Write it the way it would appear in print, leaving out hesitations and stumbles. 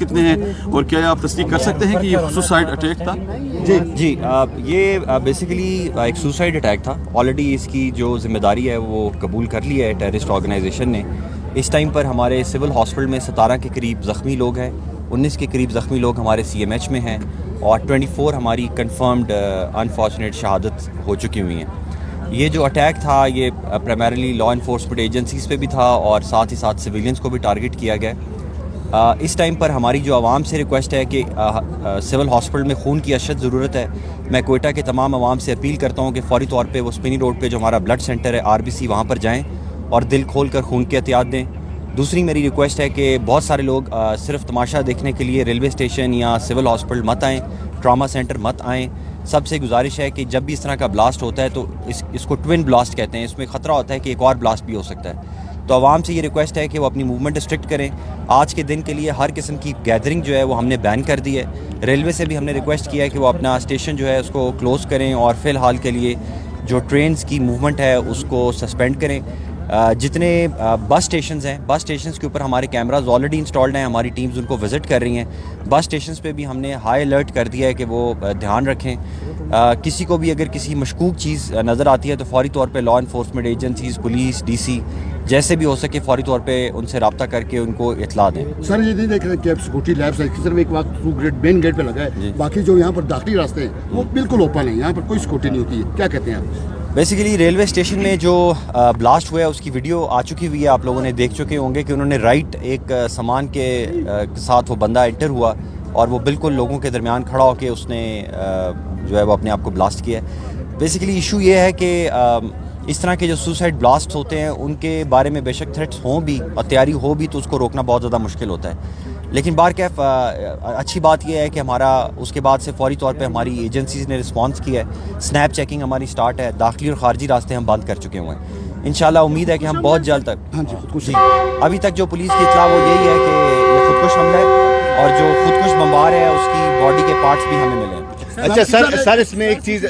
کتنے ہیں اور کیا آپ تصدیق کر سکتے ہیں کہ یہ سوسائڈ اٹیک تھا؟ جی یہ بیسیکلی ایک سوسائڈ اٹیک تھا. آلریڈی اس کی جو ذمہ داری ہے وہ قبول کر لی ہے ٹیررسٹ آرگنائزیشن نے. اس ٹائم پر ہمارے سول ہاسپٹل میں 17 کے قریب زخمی لوگ ہیں, 19 کے قریب زخمی لوگ ہمارے CMH میں ہیں, اور 24 ہماری کنفرمڈ انفارچونیٹ شہادت ہو چکی ہوئی ہیں. یہ جو اٹیک تھا یہ پرائمریلی لا انفورسمنٹ ایجنسیز پہ بھی تھا اور ساتھ ہی ساتھ سویلینز کو بھی ٹارگٹ کیا گیا. اس ٹائم پر ہماری جو عوام سے ریکویسٹ ہے کہ سول ہاسپٹل میں خون کی اشد ضرورت ہے. میں کوئٹہ کے تمام عوام سے اپیل کرتا ہوں کہ فوری طور پہ وہ اسپنی روڈ پہ جو ہمارا بلڈ سینٹر ہے RBC وہاں پر جائیں اور دل کھول کر خون کی احتیاط دیں. دوسری میری ریکویسٹ ہے کہ بہت سارے لوگ صرف تماشا دیکھنے کے لیے ریلوے اسٹیشن یا سول ہاسپٹل مت آئیں, ٹراما سینٹر مت آئیں. سب سے گزارش ہے کہ جب بھی اس طرح کا بلاسٹ ہوتا ہے تو اس کو ٹوین بلاسٹ کہتے ہیں, اس میں خطرہ ہوتا ہے کہ ایک اور بلاسٹ بھی ہو سکتا ہے. تو عوام سے یہ ریکویسٹ ہے کہ وہ اپنی موومنٹ ریسٹرکٹ کریں. آج کے دن کے لیے ہر قسم کی گیدرنگ جو ہے وہ ہم نے بین کر دی ہے. ریلوے سے بھی ہم نے ریکویسٹ کیا ہے کہ وہ اپنا اسٹیشن جو ہے اس کو کلوز کریں اور فی الحال کے لیے جو ٹرینز کی موومنٹ ہے اس کو سسپینڈ کریں. جتنے بس اسٹیشنز ہیں, بس اسٹیشنز کے اوپر ہمارے کیمراز آلریڈی انسٹالڈ ہیں, ہماری ٹیمز ان کو وزٹ کر رہی ہیں. بس اسٹیشنز پہ بھی ہم نے ہائی الرٹ کر دیا ہے کہ وہ دھیان رکھیں. کسی کو بھی اگر کسی مشکوک چیز نظر آتی ہے تو فوری طور پہ law enforcement agencies, police, DC جیسے بھی ہو سکے فوری طور پہ ان سے رابطہ کر کے ان کو اطلاع دیں. سر یہ نہیں دیکھ رہے کہ اب سیکورٹی لیبس ہے, صرف ایک وقت مین گیٹ پہ لگا ہے, باقی جو یہاں پر داخلی راستے ہیں وہ بالکل اوپن ہیں, یہاں پر کوئی سیکورٹی نہیں ہوتی ہے, کیا کہتے ہیں آپ؟ بیسیکلی ریلوے اسٹیشن میں جو بلاسٹ ہوا ہے اس کی ویڈیو آ چکی ہوئی ہے, آپ لوگوں نے دیکھ چکے ہوں گے کہ انہوں نے رائٹ ایک سامان کے ساتھ وہ بندہ انٹر ہوا اور وہ بالکل لوگوں کے درمیان کھڑا ہو کے اس نے جو ہے وہ اپنے آپ کو بلاسٹ کیا ہے. بیسیکلی ایشو یہ ہے کہ اس طرح کے جو سوسائڈ بلاسٹ ہوتے ہیں ان کے بارے میں بے شک تھریٹس ہوں بھی اور تیاری ہو بھی تو اس کو روکنا بہت زیادہ مشکل ہوتا ہے. لیکن بہرکیف اچھی بات یہ ہے کہ ہمارا اس کے بعد سے فوری طور پہ ہماری ایجنسیز نے رسپانس کیا ہے. سنیپ چیکنگ ہماری سٹارٹ ہے, داخلی اور خارجی راستے ہم بند کر چکے ہوئے ہیں. انشاءاللہ امید ہے کہ ہم بہت جلد تک جی ابھی تک جو پولیس کی اطلاع وہ یہی ہے کہ یہ خودکش حملہ ہے اور جو خودکش بمبار ہے اس کی باڈی کے پارٹس بھی ہمیں ملے ہیں. اچھا سر اس میں ایک چیز